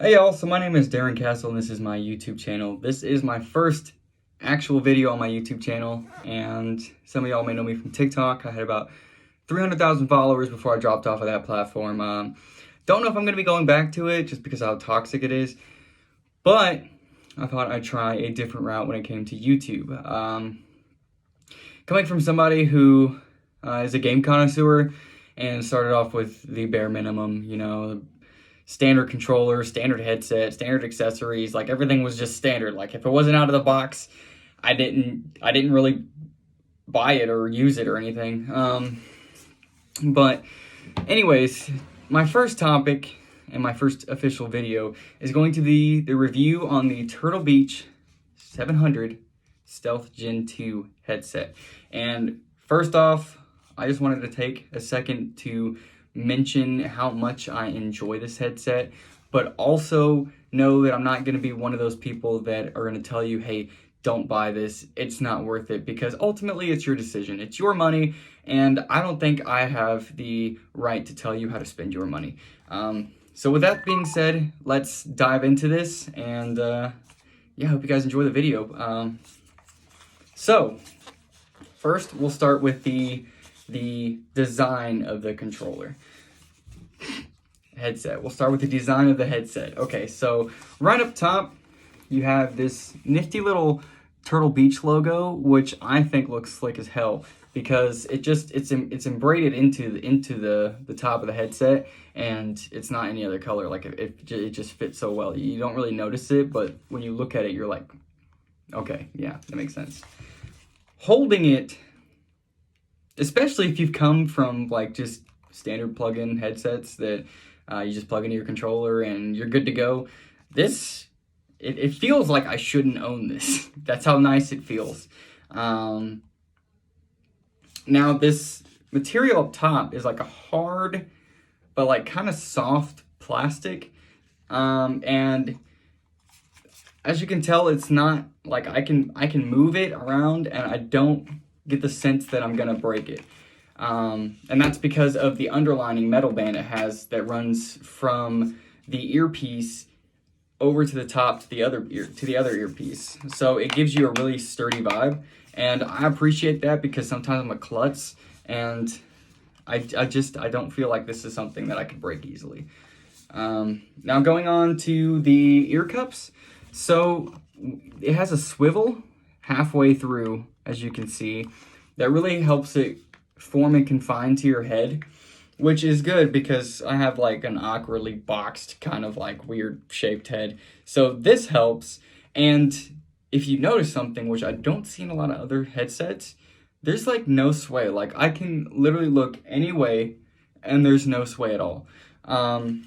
Hey y'all, so my name is Darren Castle and this is my YouTube channel. This is my first actual video on my YouTube channel, and some of y'all may know me from TikTok. I had about 300,000 followers before I dropped off of that platform. Don't know if I'm going to be going back to it just because of how toxic it is, but I thought I'd try a different route when it came to YouTube. Coming from somebody who is a game connoisseur and started off with the bare minimum, standard controller, standard headset, standard accessories, like everything was just standard. Like if it wasn't out of the box, I didn't really buy it or use it or anything. But anyways, my first topic and my first official video is going to be the review on the Turtle Beach 700 Stealth Gen 2 headset. And first off, I just wanted to take a second to mention how much I enjoy this headset, but also know that I'm not going to be one of those people that are going to tell you, hey, don't buy this, it's not worth it, because ultimately it's your decision, it's your money, and I don't think I have the right to tell you how to spend your money. So with that being said, let's dive into this, and yeah, hope you guys enjoy the video. So first we'll start with the design of the controller. Headset. We'll start with the design of the headset. Okay, so right up top, you have this nifty little Turtle Beach logo, which I think looks slick as hell because it's embroidered into the top of the headset, and it's not any other color. Like it just fits so well. You don't really notice it, but when you look at it, you're like, okay, yeah, that makes sense. Holding it, especially if you've come from like just standard plug-in headsets that you just plug into your controller and you're good to go, it feels like I shouldn't own this. That's how nice it feels. Now this material up top is like a hard but like kind of soft plastic, and as you can tell, it's not like I can move it around and I don't get the sense that I'm gonna break it. And that's because of the underlining metal band it has that runs from the earpiece over to the top to the other earpiece. So it gives you a really sturdy vibe, and I appreciate that because sometimes I'm a klutz and I don't feel like this is something that I could break easily. Now going on to the ear cups. So it has a swivel halfway through, as you can see, that really helps it form and confine to your head, which is good because I have like an awkwardly boxed kind of like weird shaped head. So this helps. And if you notice something, which I don't see in a lot of other headsets, there's like no sway. Like I can literally look any way and there's no sway at all,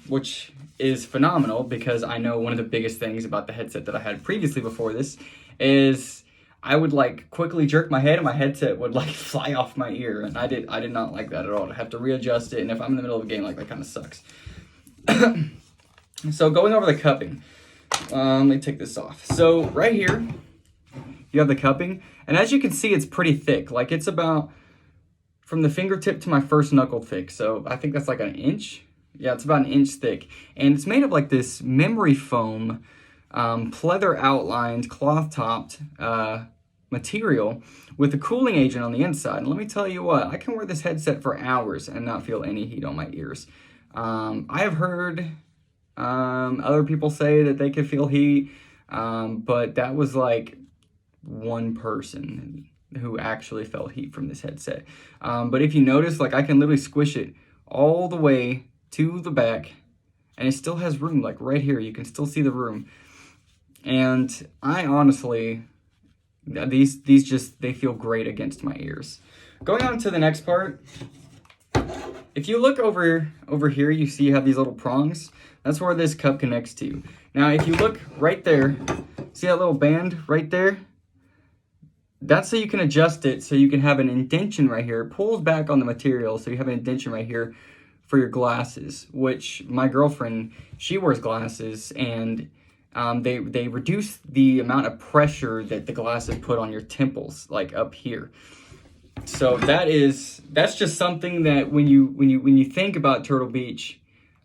which is phenomenal because I know one of the biggest things about the headset that I had previously before this is I would like quickly jerk my head and my headset would like fly off my ear, and I did not like that at all. I have to readjust it, and if I'm in the middle of a game, like that kind of sucks. So going over the cupping, let me take this off. So right here, you have the cupping, and as you can see, it's pretty thick. Like it's about from the fingertip to my first knuckle thick. So I think that's like an inch. Yeah, it's about an inch thick, and it's made of like this memory foam, pleather outlined, cloth topped material with a cooling agent on the inside. And let me tell you what, I can wear this headset for hours and not feel any heat on my ears. I have heard other people say that they could feel heat, but that was like one person who actually felt heat from this headset. But if you notice, like I can literally squish it all the way to the back, and it still has room. Like right here, you can still see the room. And I honestly, these they feel great against my ears. Going on to the next part, if you look over here, you see you have these little prongs. That's where this cup connects to. Now, if you look right there, see that little band right there? That's so you can adjust it so you can have an indention right here. It pulls back on the material so you have an indention right here for your glasses, which my girlfriend, she wears glasses, and they reduce the amount of pressure that the glasses put on your temples, like up here. So that's just something that when you think about Turtle Beach,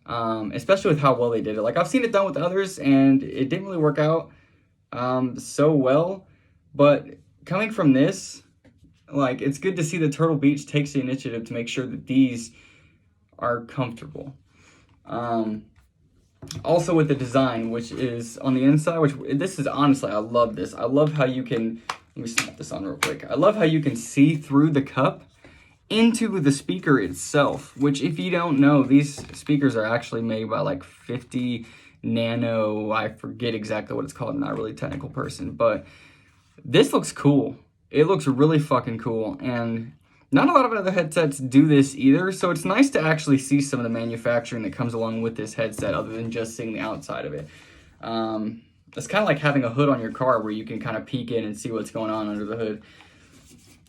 especially with how well they did it. Like, I've seen it done with others, and it didn't really work out so well. But coming from this, like, it's good to see that Turtle Beach takes the initiative to make sure that these are comfortable. Also with the design, which is on the inside, which this is honestly, I love this. I love how you can, let me snap this on real quick. I love how you can see through the cup into the speaker itself, which if you don't know, these speakers are actually made by like 50 Nano. I forget exactly what it's called. I'm not a really technical person, but this looks cool. It looks really fucking cool, and not a lot of other headsets do this either, so it's nice to actually see some of the manufacturing that comes along with this headset other than just seeing the outside of it. It's kind of like having a hood on your car where you can kind of peek in and see what's going on under the hood.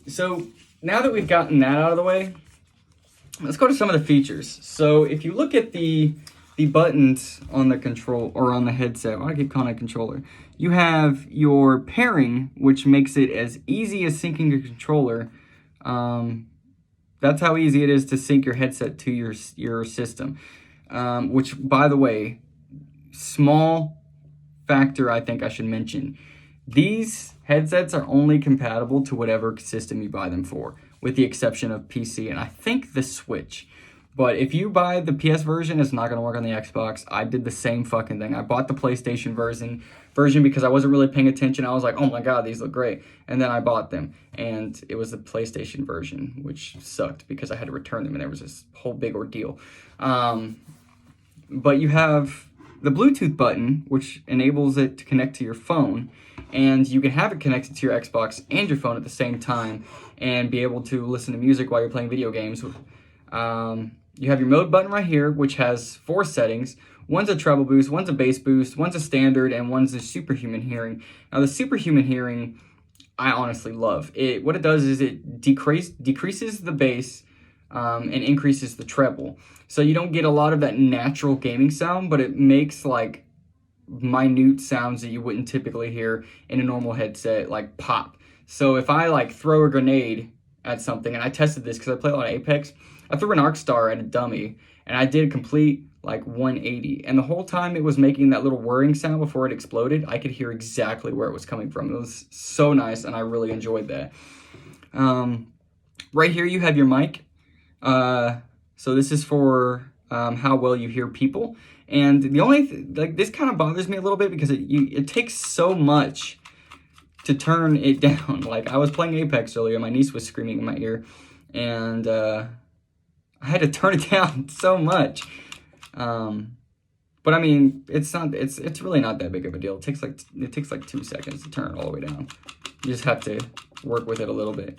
So now that we've gotten that out of the way, let's go to some of the features. So if you look at the buttons on the control or on the headset, I keep calling it controller. You have your pairing, which makes it as easy as syncing a controller. That's how easy it is to sync your headset to your system. Which, by the way, small factor I think I should mention. These headsets are only compatible to whatever system you buy them for, with the exception of PC and I think the Switch. But if you buy the PS version, it's not going to work on the Xbox. I did the same fucking thing. I bought the PlayStation version because I wasn't really paying attention. I was like, oh my god, these look great. And then I bought them. And it was the PlayStation version, which sucked because I had to return them and there was this whole big ordeal. But you have the Bluetooth button, which enables it to connect to your phone. And you can have it connected to your Xbox and your phone at the same time and be able to listen to music while you're playing video games. You have your mode button right here, which has 4 settings. One's a treble boost, one's a bass boost, one's a standard, and one's a superhuman hearing. Now, the superhuman hearing, I honestly love. What it does is it decreases the bass and increases the treble. So you don't get a lot of that natural gaming sound, but it makes like minute sounds that you wouldn't typically hear in a normal headset, like pop. So if I like throw a grenade at something, and I tested this because I play a lot of Apex, I threw an arc star at a dummy, and I did complete like 180. And the whole time it was making that little whirring sound before it exploded, I could hear exactly where it was coming from. It was so nice, and I really enjoyed that. Right here you have your mic. So this is for how well you hear people. And the only this kind of bothers me a little bit because it takes so much to turn it down. Like, I was playing Apex earlier, my niece was screaming in my ear, and I had to turn it down so much. But I mean, it's really not that big of a deal. It takes like 2 seconds to turn it all the way down. You just have to work with it a little bit.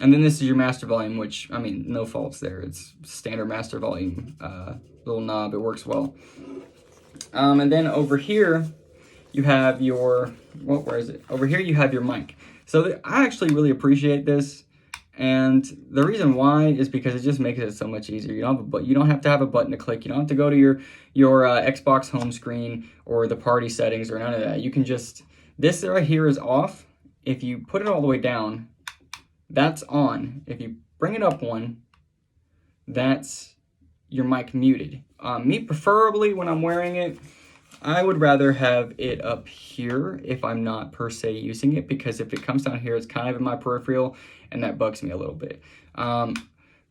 And then this is your master volume, which, I mean, no faults there. It's standard master volume, little knob. It works well. And then over here, you have your, well, where is it? Over here, you have your mic. So I actually really appreciate this. And the reason why is because it just makes it so much easier. You don't have to have a button to click. You don't have to go to your Xbox home screen or the party settings or none of that. You can just, this right here is off. If you put it all the way down, that's on. If you bring it up one, that's your mic muted. Me, preferably when I'm wearing it, I would rather have it up here if I'm not per se using it, because if it comes down here, it's kind of in my peripheral, and that bugs me a little bit.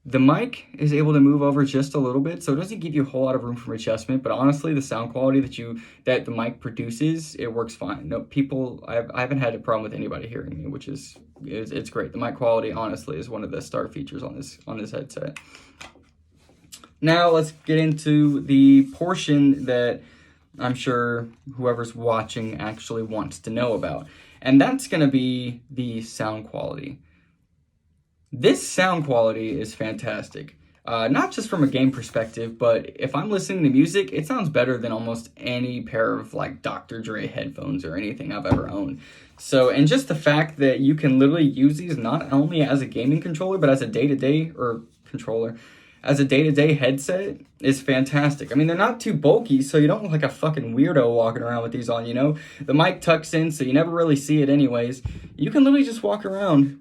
The mic is able to move over just a little bit, so it doesn't give you a whole lot of room for adjustment, but honestly, the sound quality that the mic produces, it works fine. No, I haven't had a problem with anybody hearing me, which is it's great. The mic quality, honestly, is one of the star features on this headset. Now, let's get into the portion that I'm sure whoever's watching actually wants to know about, and that's going to be the sound quality. This sound quality is fantastic, not just from a game perspective, but if I'm listening to music, it sounds better than almost any pair of like Dr. Dre headphones or anything I've ever owned. So, and just the fact that you can literally use these not only as a gaming controller, but as a day-to-day headset is fantastic. I mean, they're not too bulky, so you don't look like a fucking weirdo walking around with these on, you know? The mic tucks in, so you never really see it anyways. You can literally just walk around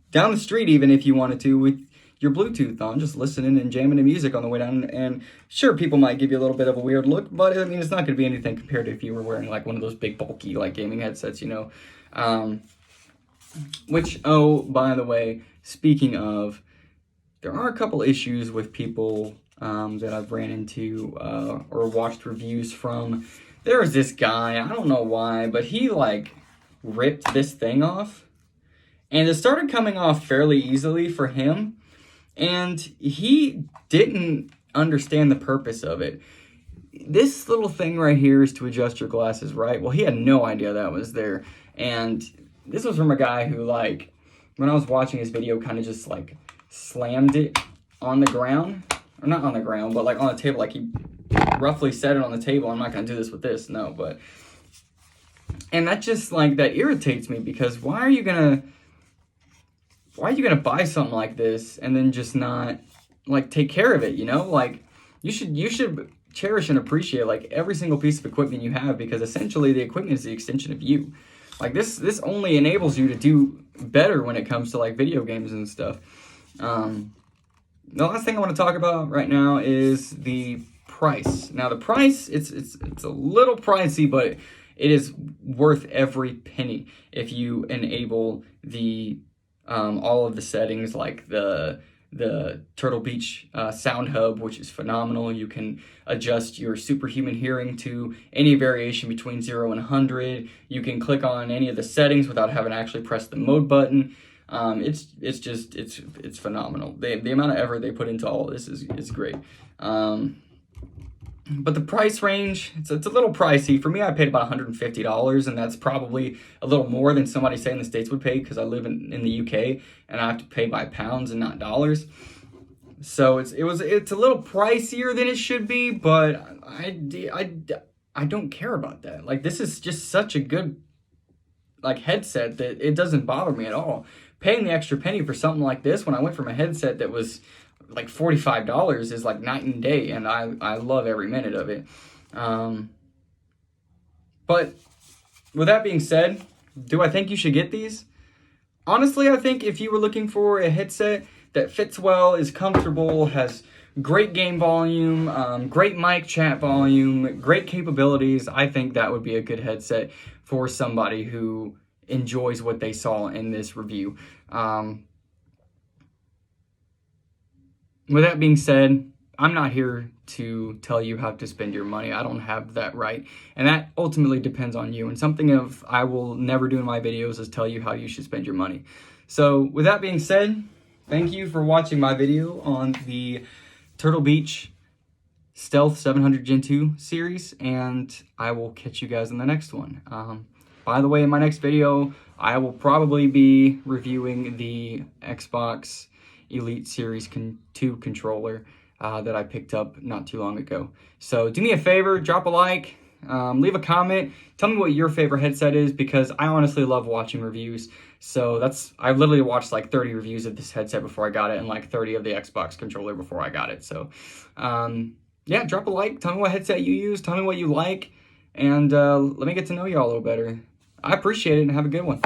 down the street even if you wanted to with your Bluetooth on, just listening and jamming to music on the way down. And sure, people might give you a little bit of a weird look, but I mean, it's not going to be anything compared to if you were wearing like one of those big bulky like gaming headsets, you know. Which, oh, by the way, speaking of, there are a couple issues with people that I've ran into or watched reviews from. There was this guy, I don't know why, but he like ripped this thing off. And it started coming off fairly easily for him. And he didn't understand the purpose of it. This little thing right here is to adjust your glasses, right? Well, he had no idea that was there. And this was from a guy who, like, when I was watching his video, kind of just, like, slammed it on the ground. Or not on the ground, but, like, on the table. Like, he roughly set it on the table. I'm not going to do this with this, no, but... And that just, like, that irritates me, because why are you going to buy something like this and then just not, like, take care of it, you know? Like, you should cherish and appreciate, like, every single piece of equipment you have, because essentially the equipment is the extension of you. Like, this only enables you to do better when it comes to, like, video games and stuff. The last thing I want to talk about right now is the price. Now, the price, it's a little pricey, but it is worth every penny if you enable the all of the settings, like the Turtle Beach sound hub, which is phenomenal. You can adjust your superhuman hearing to any variation between 0 and 100. You can click on any of the settings without having to actually press the mode button. It's phenomenal. The amount of effort they put into all of this is great. But the price range, it's a little pricey. For me, I paid about $150, and that's probably a little more than somebody, say, in the States would pay, because I live in the UK, and I have to pay by pounds and not dollars. So it's a little pricier than it should be, but I don't care about that. Like, this is just such a good, like, headset that it doesn't bother me at all. Paying the extra penny for something like this, when I went from a headset that was like $45, is like night and day, and I love every minute of it. But with that being said, do I think you should get these? Honestly, I think if you were looking for a headset that fits well, is comfortable, has great game volume, great mic chat volume, great capabilities, I think that would be a good headset for somebody who enjoys what they saw in this review. With that being said, I'm not here to tell you how to spend your money. I don't have that right. And that ultimately depends on you. And something I will never do in my videos is tell you how you should spend your money. So with that being said, thank you for watching my video on the Turtle Beach Stealth 700 Gen 2 series. And I will catch you guys in the next one. By the way, in my next video, I will probably be reviewing the Xbox Elite Series 2 controller that I picked up not too long ago. So do me a favor, drop a like, leave a comment, tell me what your favorite headset is, because I honestly love watching reviews. So I literally watched like 30 reviews of this headset before I got it, and like 30 of the Xbox controller before I got it. So yeah, drop a like, tell me what headset you use, tell me what you like, and let me get to know you all a little better. I appreciate it, and have a good one.